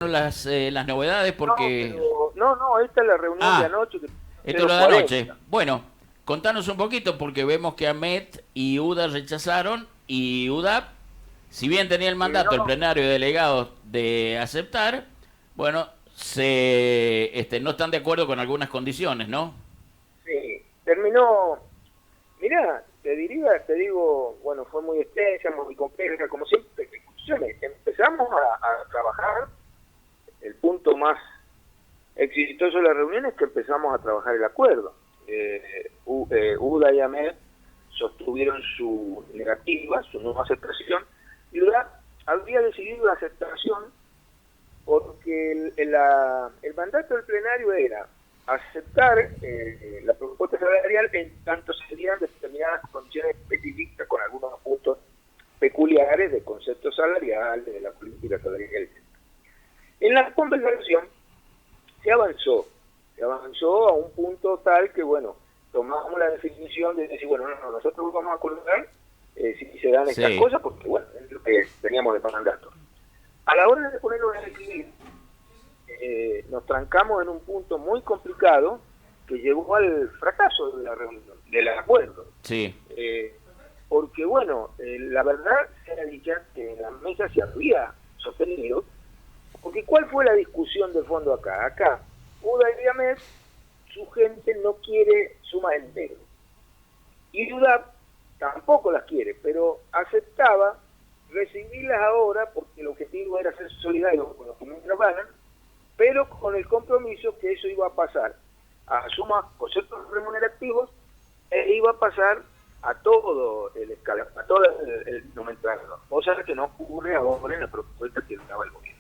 las novedades No, porque... pero no, esta es la reunión de Ah, anoche de esto es los lo de anoche. 40. Bueno, contanos un poquito porque vemos que Ahmet y UDA rechazaron y UDA, si bien tenía el mandato, el No, plenario de delegados de aceptar, bueno, no están de acuerdo con algunas condiciones, ¿no? sí, terminó. Mirá, te digo, bueno, fue muy extensa, muy compleja, como siempre, discusiones. Empezamos a trabajar, el punto más exitoso de la reunión es que empezamos a trabajar el acuerdo. UDA y AMED sostuvieron su negativa, su no aceptación, y UDA había decidido la aceptación porque el mandato del plenario era aceptar la propuesta salarial en tanto se dieran determinadas condiciones específicas con algunos puntos peculiares de concepto salarial, de la política salarial. En la conversación se avanzó a un punto tal que, bueno, tomamos la definición de decir, bueno, no, nosotros vamos a acordar si se dan estas Sí. cosas, porque, bueno, es lo que teníamos de mandato. A la hora de ponerlo a escribir, nos trancamos en un punto muy complicado que llevó al fracaso de la reunión, del acuerdo. Sí. Eh, Porque, bueno, la verdad era dicha que en la mesa se había sostenido, porque ¿cuál fue la discusión de fondo acá? Acá, UDA y Ahmed, su gente no quiere sumas en negro. Y UDAP tampoco las quiere, pero aceptaba recibirlas ahora porque el objetivo era ser solidario con los que menos ganan, pero con el compromiso que eso iba a pasar a sumas conceptos remunerativos e iba a pasar a todo el escala, a todo el nomenclátor, cosa que no ocurre ahora en la propuesta que daba el gobierno.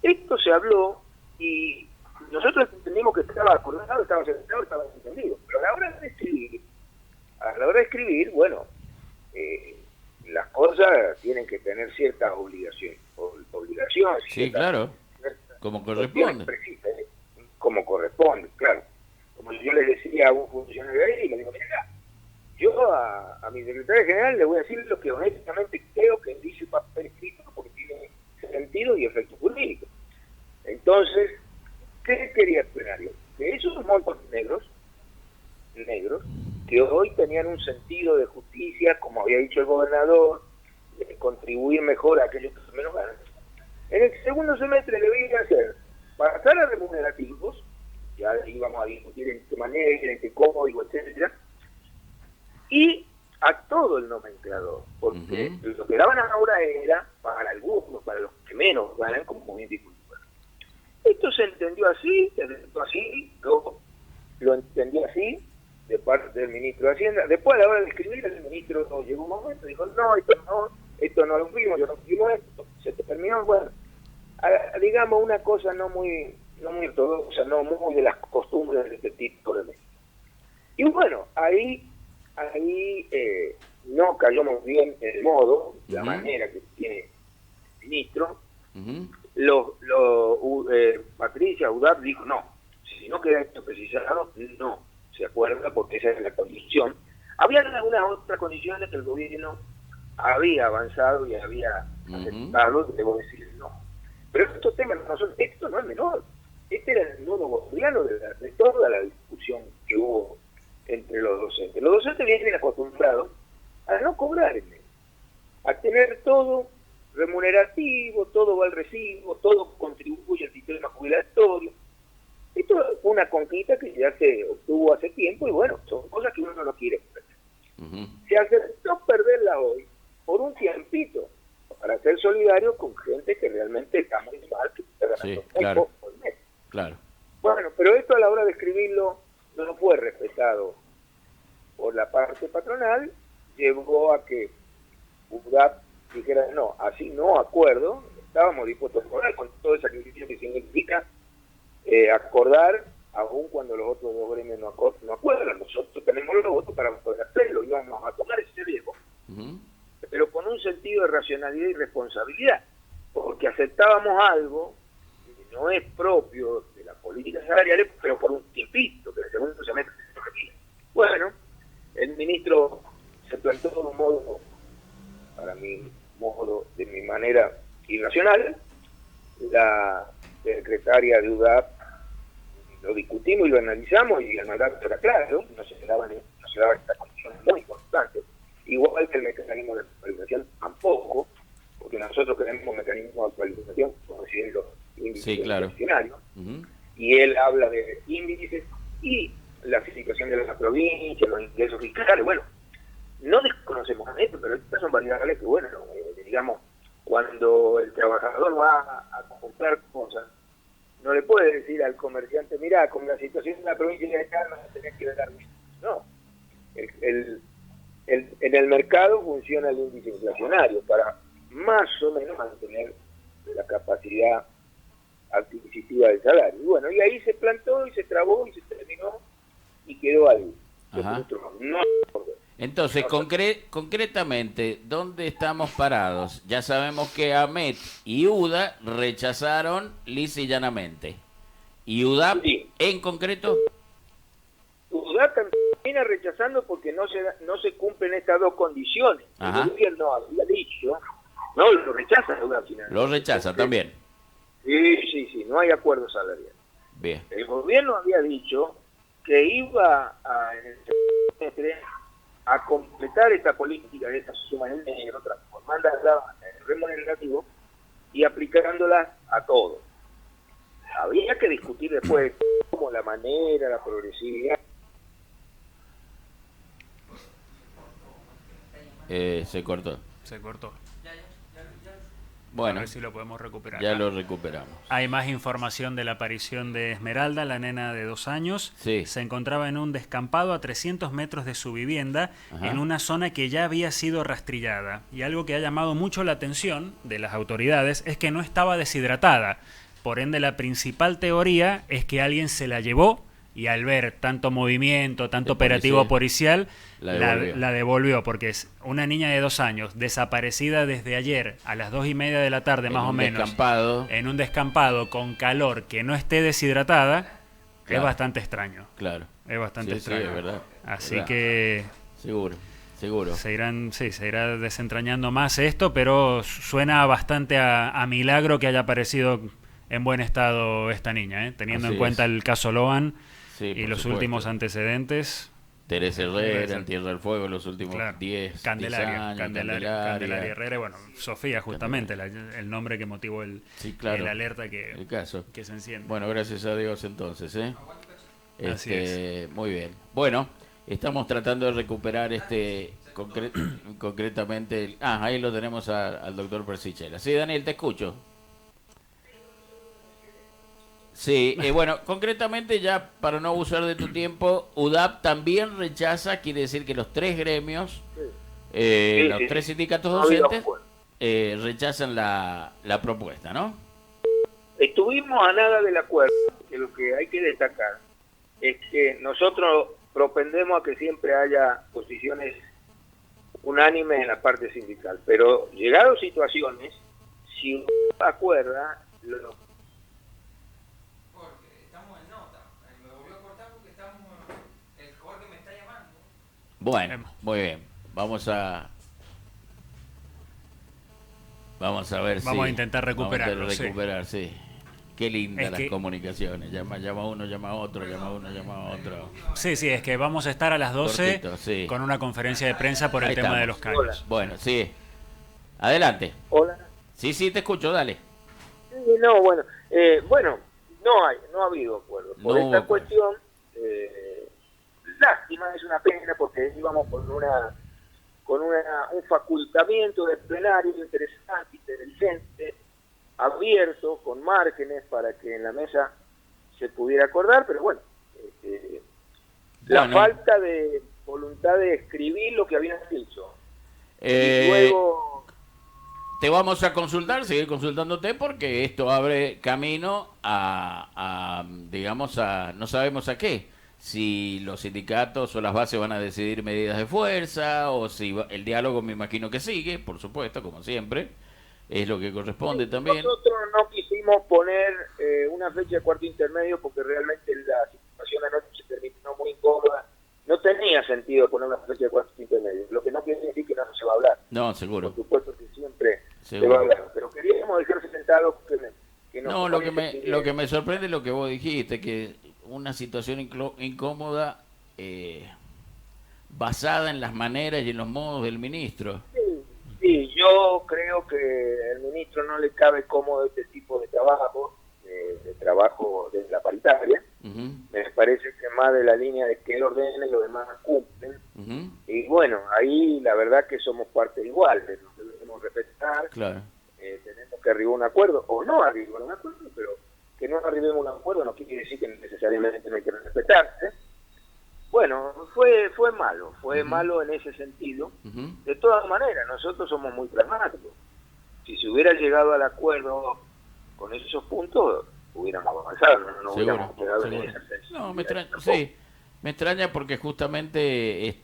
Esto se habló y nosotros entendimos que estaba acordado, estaba aceptado, estaba entendido, pero a la hora de escribir, bueno, eh, las cosas tienen que tener ciertas obligaciones, Sí, ciertas, claro, ciertas como cuestiones corresponde. precisas, como corresponde, claro. Como yo le decía a un funcionario de ahí, y le digo, mira, yo a mi secretario general le voy a decir lo que honestamente creo que dice el papel escrito porque tiene sentido y efecto jurídico. Entonces, ¿qué quería el plenario? Que esos montos negros, que hoy tenían un sentido de justicia, como había dicho el gobernador, de contribuir mejor a aquellos que menos ganan. En el segundo semestre le voy a hacer pasar a remunerativos, ya íbamos a discutir en qué manera, en qué código, etcétera, y a todo el nomenclador, porque Ujú. lo que daban ahora era para algunos, para los que menos ganan, como bien dijo. Esto se entendió así, luego lo entendió así de parte del ministro de Hacienda. Después a la hora de escribir, el ministro llegó un momento y dijo, no, esto no lo fuimos, yo no fuimos esto, se terminó, bueno, digamos una cosa no muy ortodoxa, no muy de las costumbres de este tipo de México. Y bueno, ahí no cayó muy bien el modo, la Ujú. manera que tiene el ministro. Ujú. Patricia Udar dijo no, si no queda esto precisado, no se acuerda porque esa es la condición. Había algunas otras condiciones que el gobierno había avanzado y había Ujú. aceptado, debo decir no. Pero estos temas no son, esto no es menor. Este era el nudo gordiano de toda la discusión que hubo entre los docentes. Los docentes vienen acostumbrados a no cobrar en medio, a tener todo remunerativo, todo va al recibo, todo contribuye al sistema jubilatorio. Esto fue una conquista que ya se obtuvo hace tiempo y bueno, son cosas que uno no quiere perder. Ujú. Se aceptó perderla hoy por un tiempito para ser solidario con gente que realmente está muy mal, que está Sí, ganando muy claro, poco al mes. claro. Bueno, pero esto a la hora de escribirlo no fue respetado por la parte patronal, llevó a que UDAP dijera, no, así no acuerdo, estábamos dispuestos a acordar con todo el sacrificio que significa acordar, aun cuando los otros dos gremios no acuerdan, nosotros tenemos los votos para poder hacerlo, y vamos a tomar ese riesgo, Ujú. pero con un sentido de racionalidad y responsabilidad, porque aceptábamos algo que no es propio de las políticas salariales, pero por un tiempito, que el segundo semestre se requiere. Bueno, el ministro se plantó de un modo, para mi modo, de mi manera irracional, la secretaria de UDAP, lo discutimos y lo analizamos y el mandato era claro, no se daban estas condiciones muy importantes. Igual que el mecanismo de actualización tampoco, porque nosotros tenemos mecanismos de actualización, como decir los índices Sí, claro. inflacionarios, y él habla de índices y la situación de la provincia, los ingresos fiscales. Bueno, no desconocemos esto, pero estas son variables que, bueno, digamos, cuando el trabajador va a comprar cosas, no le puede decir al comerciante, mira, con la situación de la provincia de acá no se tenés que dar. No, en el mercado funciona el índice inflacionario para más o menos mantener la capacidad adquisitiva del salario. Y bueno, y ahí se plantó y se trabó y se terminó y quedó ahí. No. Entonces, concretamente, ¿dónde estamos parados? Ya sabemos que AMET y UDA rechazaron lisa y llanamente. ¿Y UDAP sí. en concreto? UDAP termina rechazando porque no se cumplen estas dos condiciones. Ajá. El gobierno había dicho, no, lo rechaza UDAP finalmente. Lo rechaza también. Sí, no hay acuerdo salarial. Bien. El gobierno había dicho que iba a completar esta política de esta suma en negro, transformándola en remunerativo y aplicándola a todo. Había que discutir después cómo la manera, la progresividad. Se cortó. Bueno, a ver si lo podemos recuperar. Ya lo recuperamos. Hay más información de la aparición de Esmeralda, la nena de 2 años. Sí. Se encontraba en un descampado a 300 metros de su vivienda, Ajá. en una zona que ya había sido rastrillada. Y algo que ha llamado mucho la atención de las autoridades es que no estaba deshidratada. Por ende, la principal teoría es que alguien se la llevó y al ver tanto movimiento, tanto operativo policial, la devolvió, porque es una niña de 2 años, desaparecida desde ayer a las 2:30 de la tarde, más o menos, en un descampado con calor, que no esté deshidratada, claro. Es bastante extraño. Claro. Es bastante extraño. Sí, es verdad. Así verdad. Que... Seguro. Se irá desentrañando más esto, pero suena bastante a milagro que haya aparecido en buen estado esta niña, teniendo en cuenta el caso Loan. Sí, y los últimos antecedentes. Teresa Herrera, en Tierra del Fuego, los últimos 10 Candelaria Herrera, y bueno, Sofía, justamente, el nombre que motivó el alerta que se enciende. Bueno, gracias a Dios entonces, Así es. Muy bien. Bueno, estamos tratando de recuperar concretamente... ahí lo tenemos al doctor Persichela. Sí, Daniel, te escucho. Sí, bueno, concretamente ya para no abusar de tu tiempo, UDAP también rechaza, quiere decir que los 3 gremios, los 3 sindicatos docentes, rechazan la propuesta, ¿no? Estuvimos a nada del acuerdo, que lo que hay que destacar es que nosotros propendemos a que siempre haya posiciones unánimes en la parte sindical, pero llegado situaciones, si uno acuerda... Bueno, muy bien. Vamos a ver Vamos a intentar recuperarlo. Sí. Qué lindas las comunicaciones. Llama uno, llama otro, llama uno, llama otro. Sí, es que vamos a estar a las 12 con una conferencia de prensa por el tema de los caños. Hola. Bueno, sí. Adelante. Hola. Sí, te escucho, dale. Bueno, no ha habido acuerdo. Por esta cuestión... lástima, es una pena porque íbamos con un facultamiento de plenario interesante, inteligente, abierto, con márgenes para que en la mesa se pudiera acordar, pero bueno, la falta de voluntad de escribir lo que habían dicho. Y luego... Te vamos a seguir consultándote, porque esto abre camino digamos, no sabemos a qué. Si los sindicatos o las bases van a decidir medidas de fuerza, o si el diálogo, me imagino que sigue, por supuesto, como siempre, es lo que corresponde también. Nosotros no quisimos poner una fecha de cuarto intermedio porque realmente la situación anoche se terminó muy incómoda. No tenía sentido poner una fecha de cuarto intermedio, lo que no quiere decir que no se va a hablar. No, seguro. Por supuesto que siempre se va a hablar, pero queríamos dejar sentado que No, lo que me sorprende es lo que vos dijiste, que una situación incómoda basada en las maneras y en los modos del ministro. Sí, yo creo que al ministro no le cabe cómodo este tipo de trabajo, de trabajo de la paritaria. Me parece que más de la línea de que él ordena y los demás cumplen. Y bueno, ahí la verdad que somos parte igual, nos debemos respetar. Claro. Tenemos que arribar a un acuerdo, o no arribar a un acuerdo, pero que no arribemos a un acuerdo no quiere decir que necesariamente no hay que respetarse. Bueno, fue malo en ese sentido. De todas maneras, nosotros somos muy pragmáticos. Si se hubiera llegado al acuerdo con esos puntos, hubiéramos avanzado, no hubiéramos quedado en esa sensibilidad. No, me extraña porque justamente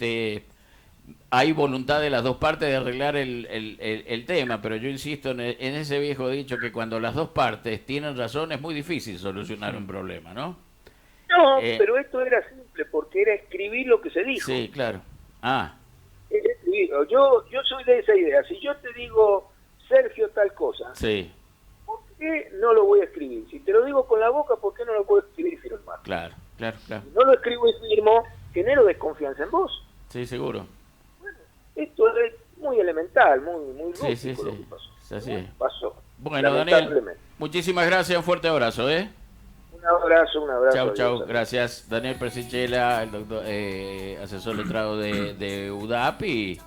hay voluntad de las dos partes de arreglar el tema, pero yo insisto en ese viejo dicho que cuando las dos partes tienen razón es muy difícil solucionar un problema, ¿no? No, pero esto era simple, porque era escribir lo que se dijo. Sí, claro. Era escribirlo. Yo soy de esa idea. Si yo te digo, Sergio, tal cosa, sí, ¿por qué no lo voy a escribir? Si te lo digo con la boca, ¿por qué no lo puedo escribir y firmar? Claro. Si no lo escribo y firmo, genero desconfianza en vos. Sí, seguro. Bueno, esto es muy elemental, muy lógico Sí. lo que pasó. Es así. Pasó. Bueno, Daniel, muchísimas gracias, un fuerte abrazo, Un abrazo. Chau, gracias. Daniel Persichela, el doctor, asesor letrado de UDAP y